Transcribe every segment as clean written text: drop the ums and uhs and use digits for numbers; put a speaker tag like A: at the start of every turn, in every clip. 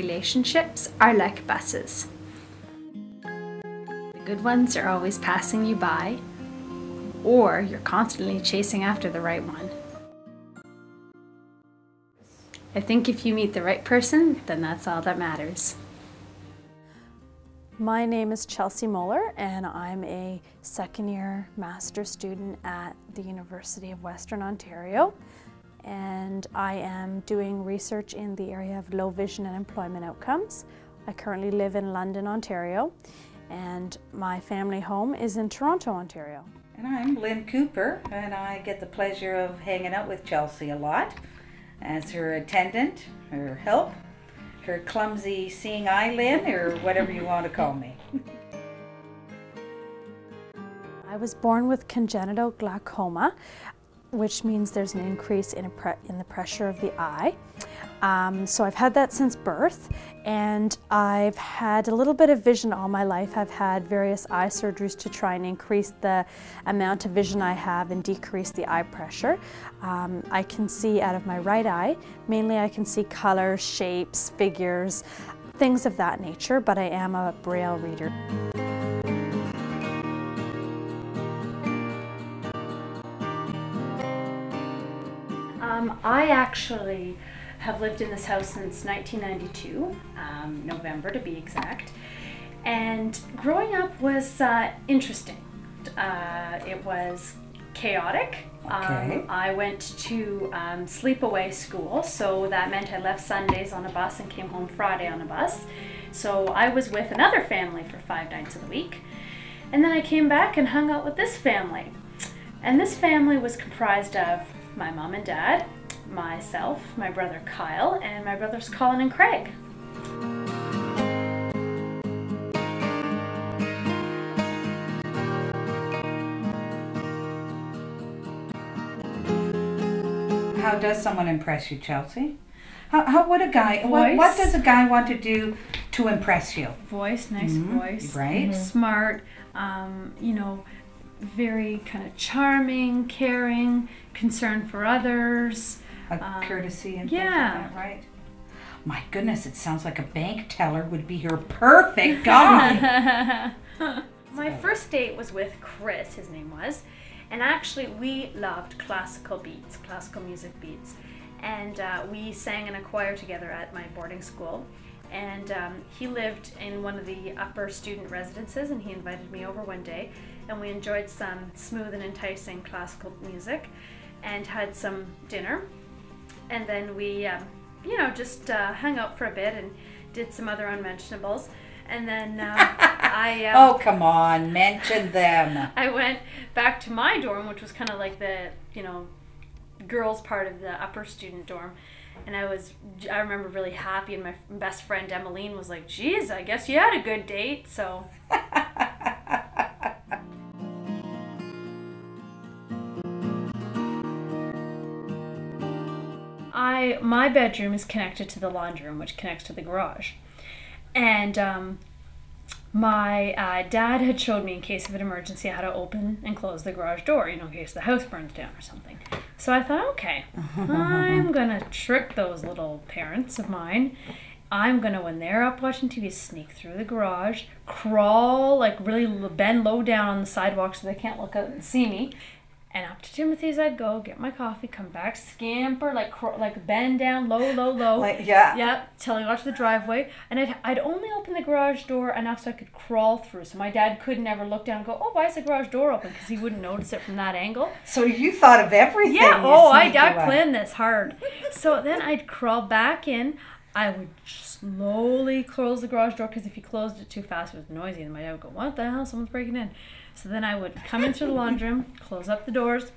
A: relationships are like buses. The good ones are always passing you by, or you're constantly chasing after the right one. I think if you meet the right person, then that's all that matters.
B: My name is Chelsea Mohler, and I'm a second-year master's student at the University of Western Ontario. And I am doing research in the area of low vision and employment outcomes. I currently live in London, Ontario, and my family home is in Toronto, Ontario.
C: And I'm Lynn Cooper, and I get the pleasure of hanging out with Chelsea a lot as her attendant, her help, her clumsy seeing eye Lynn, or whatever you want to call me.
B: I was born with congenital glaucoma, which means there's an increase in the pressure of the eye. So I've had that since birth, and I've had a little bit of vision all my life. I've had various eye surgeries to try and increase the amount of vision I have and decrease the eye pressure. I can see out of my right eye. Mainly I can see colors, shapes, figures, things of that nature, but I am a Braille reader.
A: I actually have lived in this house since 1992, November to be exact, and growing up was interesting. It was chaotic.
C: Okay.
A: I went to sleepaway school, so that meant I left Sundays on a bus and came home Friday on a bus. So I was with another family for 5 nights of the week, and then I came back and hung out with this family. And this family was comprised of my mom and dad, myself, my brother Kyle, and my brothers Colin and Craig.
C: How does someone impress you, Chelsea? How would a guy,
A: Voice.
C: what does a guy want to do to impress you?
A: Voice, nice voice.
C: Right.
A: Smart, you know, very kind of charming, caring, concerned for others.
C: Courtesy and
A: yeah.
C: things like that, right? My goodness, it sounds like a bank teller would be your perfect guy.
A: My first date was with Chris, his name was, and actually we loved classical music beats. And we sang in a choir together at my boarding school. And he lived in one of the upper student residences, and he invited me over one day, and we enjoyed some smooth and enticing classical music and had some dinner. And then we, you know, just hung out for a bit and did some other unmentionables. And then I...
C: oh, come on, mention them.
A: I went back to my dorm, which was kind of like the, you know, girls part of the upper student dorm. And I remember really happy, and my best friend Emmeline was like, geez, I guess you had a good date, so. My bedroom is connected to the laundry room, which connects to the garage. And my dad had showed me, in case of an emergency, how to open and close the garage door, you know, in case the house burns down or something. So I thought, okay, I'm gonna trick those little parents of mine. I'm gonna, when they're up watching TV, sneak through the garage, crawl, like really bend low down on the sidewalk so they can't look out and see me. And up to Timothy's I'd go, get my coffee, come back, scamper, like bend down, low.
C: Like, yeah.
A: Yep, till I got to the driveway. And I'd only open the garage door enough so I could crawl through. So my dad couldn't ever look down and go, oh, why is the garage door open? Because he wouldn't notice it from that angle.
C: So you thought of everything.
A: Yeah, I planned this hard. So then I'd crawl back in. I would slowly close the garage door, because if you closed it too fast, it was noisy. And my dad would go, what the hell? Someone's breaking in. So then I would come into the laundry room, close up the doors,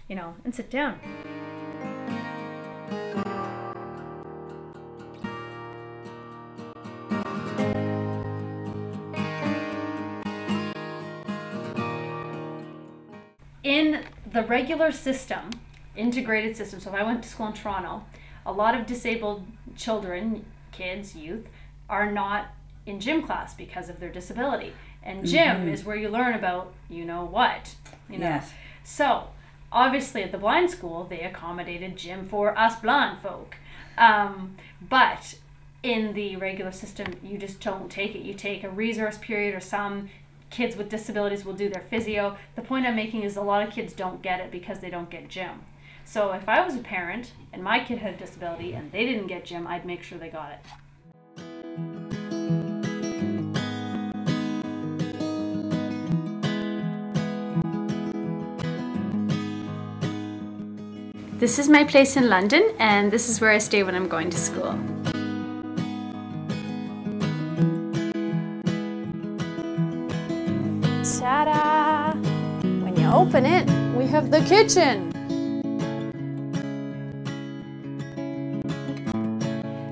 A: you know, and sit down. In the regular system, integrated system, so if I went to school in Toronto, a lot of disabled children, kids, youth, are not in gym class because of their disability. And gym is where you learn about you know what. You know?
C: Yes.
A: So, obviously at the blind school, they accommodated gym for us blind folk. But in the regular system, you just don't take it. You take a resource period, or some kids with disabilities will do their physio. The point I'm making is a lot of kids don't get it because they don't get gym. So if I was a parent and my kid had a disability and they didn't get gym, I'd make sure they got it. This is my place in London, and this is where I stay when I'm going to school.
B: Ta-da! When you open it, we have the kitchen.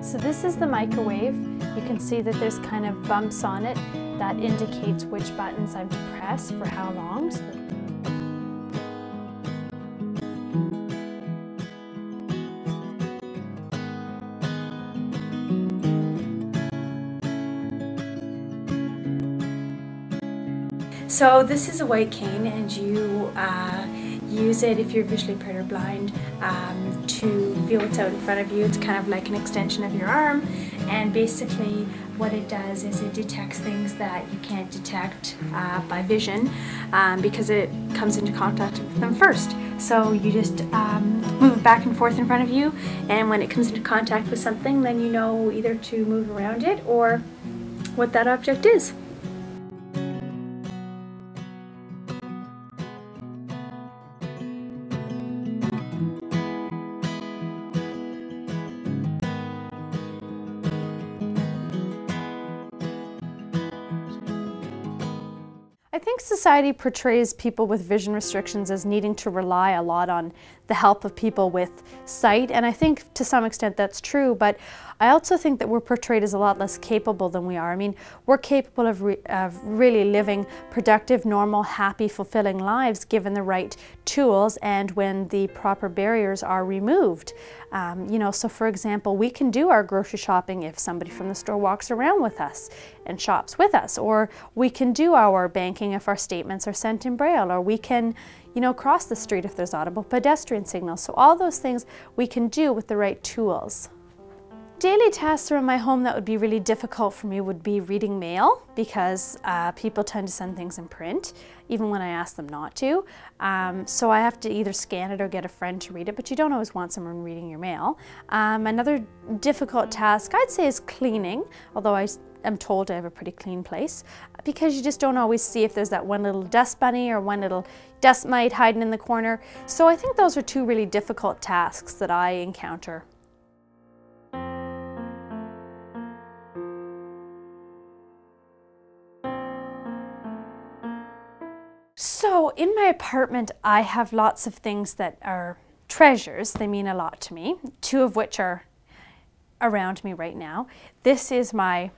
B: So this is the microwave. You can see that there's kind of bumps on it that indicates which buttons I'm to press for how long. So this is a white cane, and you use it if you're visually impaired or blind to feel what's out in front of you. It's kind of like an extension of your arm, and basically what it does is it detects things that you can't detect by vision because it comes into contact with them first. So you just move it back and forth in front of you, and when it comes into contact with something, then you know either to move around it or what that object is. I think society portrays people with vision restrictions as needing to rely a lot on the help of people with sight, and I think to some extent that's true, but I also think that we're portrayed as a lot less capable than we are. I mean, we're capable of really living productive, normal, happy, fulfilling lives given the right tools and when the proper barriers are removed. You know, so for example, we can do our grocery shopping if somebody from the store walks around with us and shops with us, or we can do our banking if our statements are sent in Braille, or we can, you know, cross the street if there's audible pedestrian signals. So all those things we can do with the right tools. Daily tasks around my home that would be really difficult for me would be reading mail, because people tend to send things in print, even when I ask them not to. So I have to either scan it or get a friend to read it, but you don't always want someone reading your mail. Another difficult task I'd say is cleaning, although I'm told I have a pretty clean place, because you just don't always see if there's that one little dust bunny or one little dust mite hiding in the corner. So I think those are two really difficult tasks that I encounter. So in my apartment, I have lots of things that are treasures. They mean a lot to me, two of which are around me right now. This is my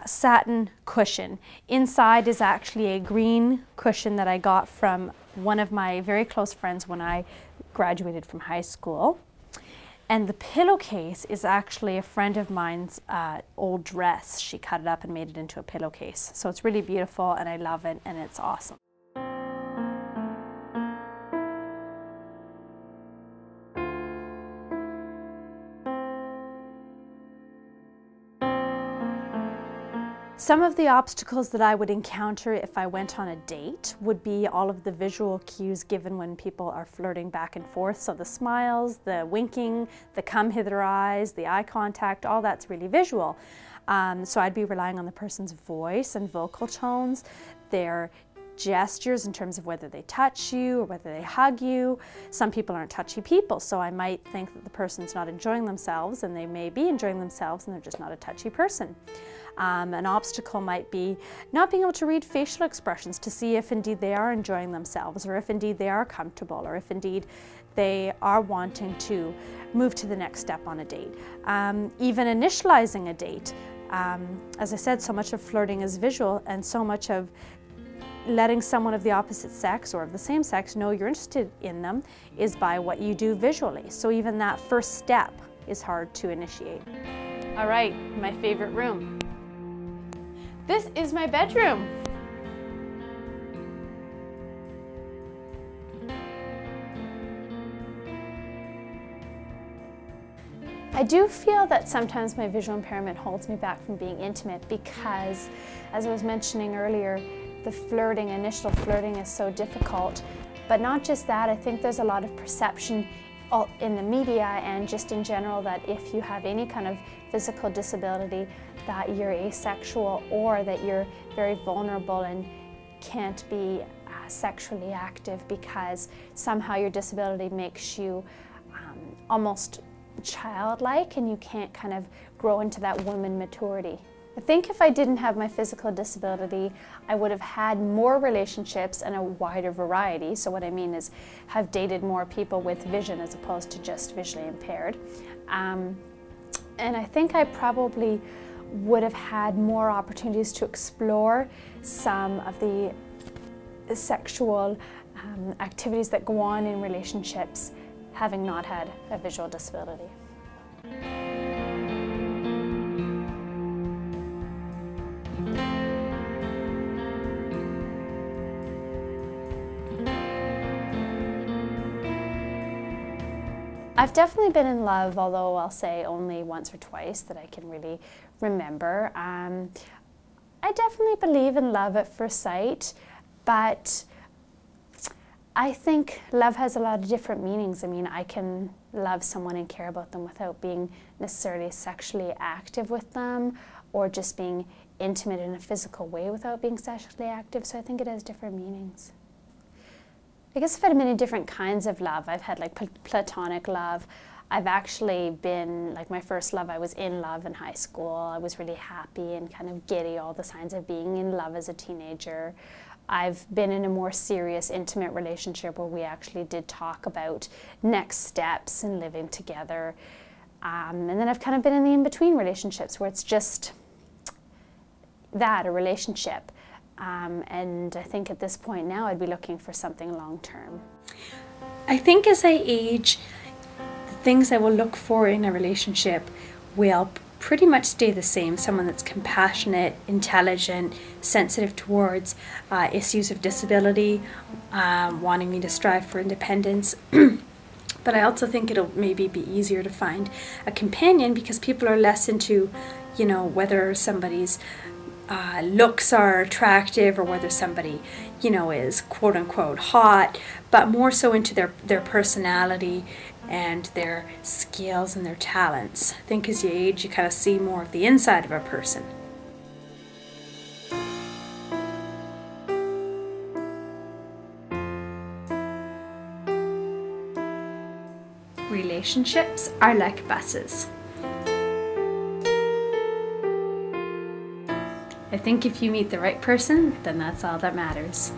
B: satin cushion. Inside is actually a green cushion that I got from one of my very close friends when I graduated from high school. And the pillowcase is actually a friend of mine's old dress. She cut it up and made it into a pillowcase. So it's really beautiful, and I love it, and it's awesome. Some of the obstacles that I would encounter if I went on a date would be all of the visual cues given when people are flirting back and forth. So the smiles, the winking, the come hither eyes, the eye contact, all that's really visual. So I'd be relying on the person's voice and vocal tones, their gestures in terms of whether they touch you or whether they hug you. Some people aren't touchy people, so I might think that the person's not enjoying themselves, and they may be enjoying themselves and they're just not a touchy person. An obstacle might be not being able to read facial expressions to see if indeed they are enjoying themselves, or if indeed they are comfortable, or if indeed they are wanting to move to the next step on a date. Even initializing a date. As I said, so much of flirting is visual, and so much of letting someone of the opposite sex or of the same sex know you're interested in them is by what you do visually. So even that first step is hard to initiate. All right, my favorite room. This is my bedroom. I do feel that sometimes my visual impairment holds me back from being intimate because, as I was mentioning earlier, the flirting, initial flirting is so difficult. But not just that, I think there's a lot of perception in the media and just in general that if you have any kind of physical disability that you're asexual or that you're very vulnerable and can't be sexually active because somehow your disability makes you almost childlike and you can't kind of grow into that woman maturity. I think if I didn't have my physical disability, I would have had more relationships and a wider variety. So what I mean is have dated more people with vision as opposed to just visually impaired. And I think I probably would have had more opportunities to explore some of the sexual activities that go on in relationships having not had a visual disability. I've definitely been in love, although I'll say only once or twice that I can really remember. I definitely believe in love at first sight, but I think love has a lot of different meanings. I mean, I can love someone and care about them without being necessarily sexually active with them or just being intimate in a physical way without being sexually active, so I think it has different meanings. I guess I've had many different kinds of love. I've had like platonic love. I've actually been, like my first love, I was in love in high school. I was really happy and kind of giddy, all the signs of being in love as a teenager. I've been in a more serious, intimate relationship where we actually did talk about next steps and living together. And then I've kind of been in the in-between relationships where it's just that, a relationship. And I think at this point now I'd be looking for something long-term.
A: I think as I age, the things I will look for in a relationship will pretty much stay the same. Someone that's compassionate, intelligent, sensitive towards issues of disability, wanting me to strive for independence. But I also think it'll maybe be easier to find a companion because people are less into, you know, whether somebody's looks are attractive or whether somebody, you know, is quote unquote hot, but more so into their personality and their skills and their talents. I think as you age, you kind of see more of the inside of a person. Relationships are like buses. I think if you meet the right person, then that's all that matters.